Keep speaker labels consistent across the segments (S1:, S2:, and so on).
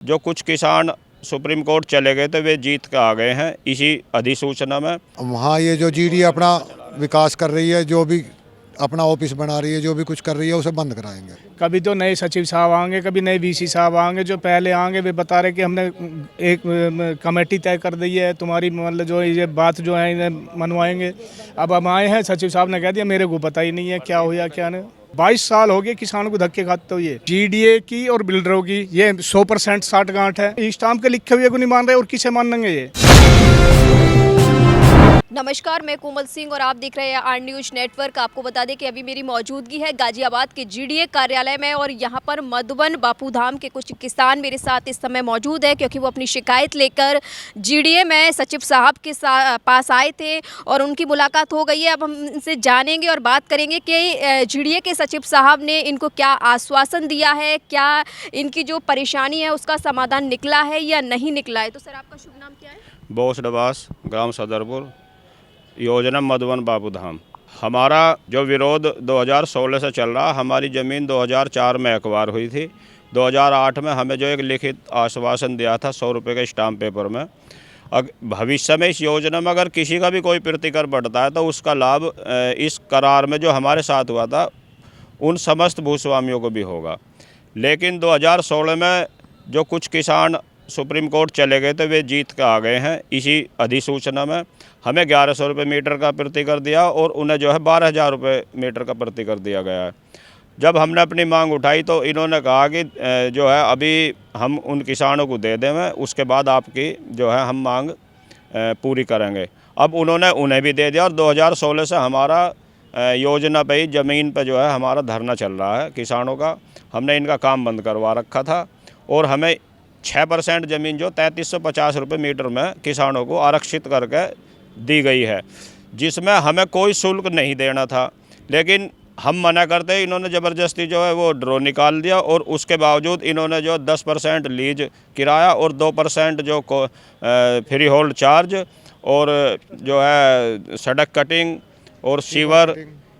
S1: जो कुछ किसान सुप्रीम कोर्ट चले गए थे वे जीत के आ गए हैं इसी अधिसूचना में।
S2: वहाँ ये जो जीडी अपना विकास कर रही है, जो भी अपना ऑफिस बना रही है, जो भी कुछ कर रही है, उसे बंद कराएंगे।
S3: कभी तो नए सचिव साहब आएंगे, कभी नए वीसी साहब आएंगे। जो पहले आएंगे वे बता रहे कि हमने एक कमेटी तय कर दी है, तुम्हारी मतलब जो ये बात जो है इन्हें मनवाएंगे। अब हम आए हैं, सचिव साहब ने कह दिया मेरे को पता ही नहीं है क्या हुआ क्या नहीं। 22 साल हो गए किसानों को धक्के खाते हुए। जीडीए की और बिल्डरों की ये 100% साठगांठ है। स्टाम्प के लिखे हुए को नहीं मान रहे और किसे मानेंगे ये।
S4: नमस्कार, मैं कोमल सिंह और आप देख रहे हैं आर न्यूज नेटवर्क। आपको बता दें कि अभी मेरी मौजूदगी है गाजियाबाद के जीडीए कार्यालय में और यहाँ पर मधुबन बापूधाम के कुछ किसान मेरे साथ इस समय मौजूद है, क्योंकि वो अपनी शिकायत लेकर जीडीए में सचिव साहब के पास आए थे और उनकी मुलाकात हो गई है। अब हम इनसे जानेंगे और बात करेंगे कि जीडीए के सचिव साहब ने इनको क्या आश्वासन दिया है, क्या इनकी जो परेशानी है उसका समाधान निकला है या नहीं निकला है। तो सर, आपका शुभ नाम क्या है?
S1: बोस डबास, ग्राम सदरपुर, योजना मधुबन बापूधाम। हमारा जो विरोध 2016 से चल रहा, हमारी ज़मीन 2004 में एक्वायर हुई थी। 2008 में हमें जो एक लिखित आश्वासन दिया था 100 रुपये के स्टाम्प पेपर में, भविष्य में इस योजना में अगर किसी का भी कोई प्रतिकर बढ़ता है तो उसका लाभ इस करार में जो हमारे साथ हुआ था उन समस्त भूस्वामियों को भी होगा। लेकिन 2016 में जो कुछ किसान सुप्रीम कोर्ट चले गए थे वे जीत के आ गए हैं इसी अधिसूचना में। हमें 1100 रुपये मीटर का प्रतिकर दिया और उन्हें जो है 12,000 रुपये मीटर का प्रतिकर दिया गया है। जब हमने अपनी मांग उठाई तो इन्होंने कहा कि जो है अभी हम उन किसानों को दे देंगे, उसके बाद आपकी जो है हम मांग पूरी करेंगे। अब उन्होंने उन्हें भी दे दिया और 2016 से हमारा योजना पे ही ज़मीन पे जो है हमारा धरना चल रहा है किसानों का। हमने इनका काम बंद करवा रखा था और हमें 6% ज़मीन जो 3350 रुपये मीटर में किसानों को आरक्षित करके दी गई है, जिसमें हमें कोई शुल्क नहीं देना था। लेकिन हम मना करते इन्होंने ज़बरदस्ती जो है वो ड्रॉ निकाल दिया और उसके बावजूद इन्होंने जो 10% लीज किराया और 2% जो फ्री होल्ड चार्ज और जो है सड़क कटिंग और सीवर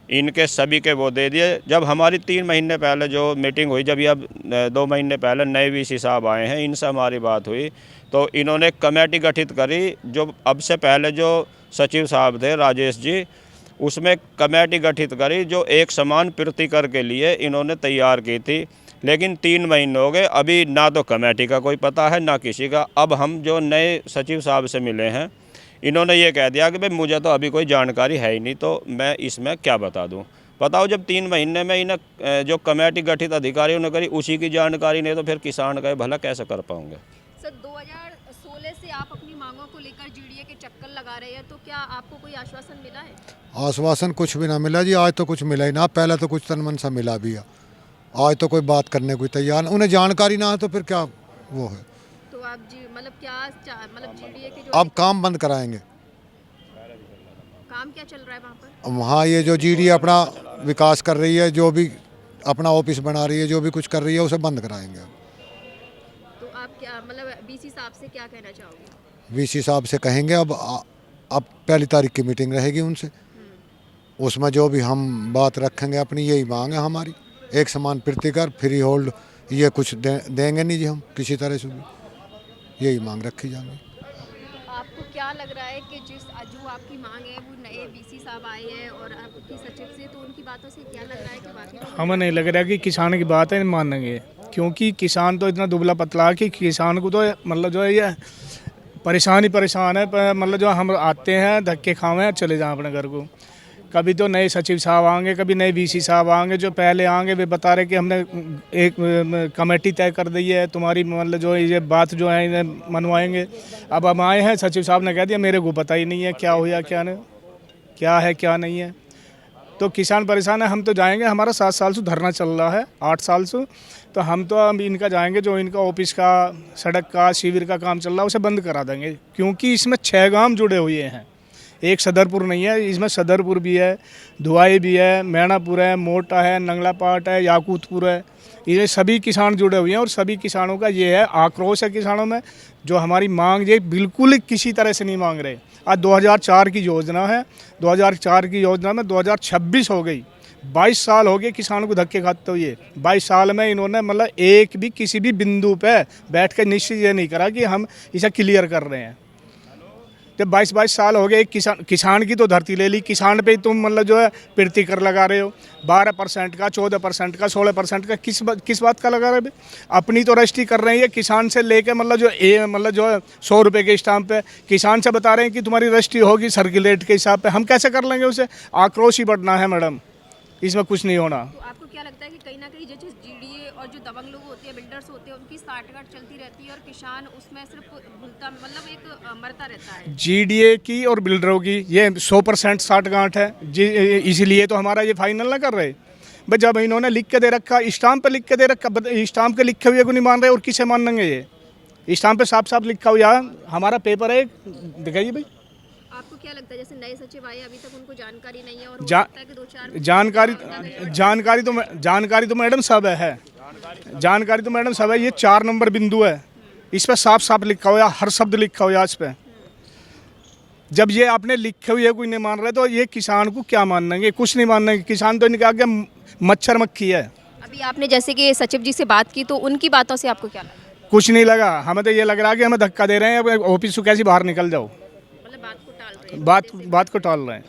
S1: इनके सभी के वो दे दिए। जब हमारी 3 महीने पहले जो मीटिंग हुई, जब ये अब 2 महीने पहले नए वीसी साहब आए हैं, इनसे हमारी बात हुई तो इन्होंने एक कमेटी गठित करी। जो अब से पहले जो सचिव साहब थे राजेश जी, उसमें कमेटी गठित करी जो एक समान प्रतिकर के लिए इन्होंने तैयार की थी। लेकिन 3 महीने हो गए, अभी ना तो कमेटी का कोई पता है ना किसी का। अब हम जो नए सचिव साहब से मिले हैं, इन्होंने ये कह दिया कि भाई मुझे तो अभी कोई जानकारी है ही नहीं, तो मैं इसमें क्या बता दूं। बताओ, जब 3 महीने में इन्हें जो कमेटी गठित अधिकारियों ने करी उसी की जानकारी नहीं तो फिर किसान का भला कैसे कर पाओगे।
S4: सर, 2016 से आप अपनी मांगों को लेकर जीडीए के चक्कर लगा रहे हैं, तो क्या आपको कोई आश्वासन मिला है?
S2: आश्वासन कुछ भी ना मिला जी, आज तो कुछ मिला ही ना। पहले तो कुछ तन मन सा मिला भी है, आज तो कोई बात करने को तैयार। उन्हें जानकारी ना है तो फिर क्या वो है।
S4: तो आप जी मतलब क्या मतलब जीडीए के जो
S2: अब काम बंद कराएंगे।
S4: काम क्या चल रहा है वहाँ पर?
S2: वहाँ ये जो जीडी अपना विकास कर रही है, जो भी अपना ऑफिस बना रही है, जो भी कुछ कर रही है, उसे बंद कराएंगे।
S4: तो आप क्या मतलब बीसी साहब से क्या कहना चाहोगे?
S2: वीसी साहब से कहेंगे अब 1 तारीख की मीटिंग रहेगी उनसे, उसमें जो भी हम बात रखेंगे अपनी यही मांग है हमारी। एक समान प्रतिकर, फ्री होल्ड, ये कुछ देंगे नहीं जी हम किसी तरह से भी, यही मांग रखी जाएगी।
S4: आपको क्या लग रहा है कि जो आपकी मांग है वो नए बीसी साहब आए हैं और आपकी सचिव से, तो उनकी बातों से क्या लग रहा है कि बाकी
S3: हमें नहीं लग रहा कि किसान की बात है मानेंगे, क्योंकि किसान तो इतना दुबला पतला है कि किसान को तो मतलब जो है ये परेशान है। मतलब जो हम आते हैं धक्के खावे चले जाएं अपने घर को। कभी तो नए सचिव साहब आएंगे, कभी नए वीसी साहब आएंगे। जो पहले आएंगे वे बता रहे कि हमने एक कमेटी तय कर दी है, तुम्हारी मतलब जो ये बात जो है इन्हें मनवाएंगे। अब हम आए हैं, सचिव साहब ने कह दिया मेरे को पता ही नहीं है क्या हुआ क्या नहीं, क्या है क्या नहीं है। तो किसान परेशान है। हम तो जाएंगे, हमारा 7 साल से धरना चल रहा है, 8 साल से। तो हम तो अब इनका जाएंगे, जो इनका ऑफिस का, सड़क का, शिविर का काम चल रहा है उसे बंद करा देंगे। क्योंकि इसमें 6 गांव जुड़े हुए हैं, एक सदरपुर नहीं है, इसमें सदरपुर भी है, धुआई भी है, मैणापुर है, मोटा है, नंगला पाट है, याकूतपुर है। ये सभी किसान जुड़े हुए हैं और सभी किसानों का ये है आक्रोश है किसानों में। जो हमारी मांग ये बिल्कुल किसी तरह से नहीं मांग रहे। आज 2004 की योजना है, 2004 की योजना में 2026 हो गई। 22 साल हो गए किसानों को धक्के खाते हुए। 22 साल में इन्होंने मतलब एक भी किसी भी बिंदु पे बैठ कर निश्चित ये नहीं करा कि हम इसे क्लियर कर रहे हैं। जब 22 साल हो गए, एक किसान की तो धरती ले ली, किसान पे तुम मतलब जो है प्रति कर लगा रहे हो 12% का, 14% का, 16% का, किस बात का लगा रहे हो? अपनी तो रजिस्ट्री कर रहे हैं किसान से लेके मतलब जो है 100 रुपये के स्टाम्प पे किसान से बता रहे हैं कि तुम्हारी रजिस्ट्री होगी सर्कुलेट के हिसाब पे। हम कैसे कर लेंगे उसे? आक्रोश ही बढ़ना है मैडम, इसमें कुछ नहीं होना।
S4: तो आपको क्या लगता है कि कहीं ना कहीं जो जीडीए और जो दबंग लोग होते हैं, बिल्डर्स होते हैं, उनकी साठगांठ चलती रहती है और किसान उसमें सिर्फ भूलता मतलब एक मरता रहता है?
S3: जीडीए की और बिल्डरों की ये 100% साठगांठ है जी, इसीलिए तो हमारा ये फाइनल ना कर रहे। भाई जब इन्होंने लिख के दे रखा, स्टाम्प पे लिख के दे रखा, स्टाम्प के लिखे हुए को नहीं मान रहे और किसे मानेंगे? ये स्टाम्प पे साफ साफ लिखा हुआ हमारा पेपर है, दिखाइए भाई।
S4: आपको क्या लगता है जैसे नए सचिव आए अभी तक उनको जानकारी नहीं है और हो
S3: जा-
S4: सकता है कि 2-4
S3: जानकारी तो मैडम सब है, जानकारी तो मैडम सब है। ये 4 नंबर बिंदु है, इस पर साफ साफ लिखा हुआ, हर शब्द लिखा हुआ इस पर। जब ये आपने लिखे हुए कोई नहीं मान रहे तो ये किसान को क्या मानेंगे? कुछ नहीं मानेंगे। किसान तो इनके आगे मच्छर मक्खी है।
S4: अभी आपने जैसे कि सचिव जी से बात की तो उनकी बातों से आपको क्या लगा?
S3: कुछ नहीं लगा, हमें तो ये लग रहा है कि हमें धक्का दे रहे हैं, ऑफिस से कैसे बाहर निकल जाओ,
S4: मतलब बात को टाल रहे हैं?
S3: बात को टाल रहे हैं।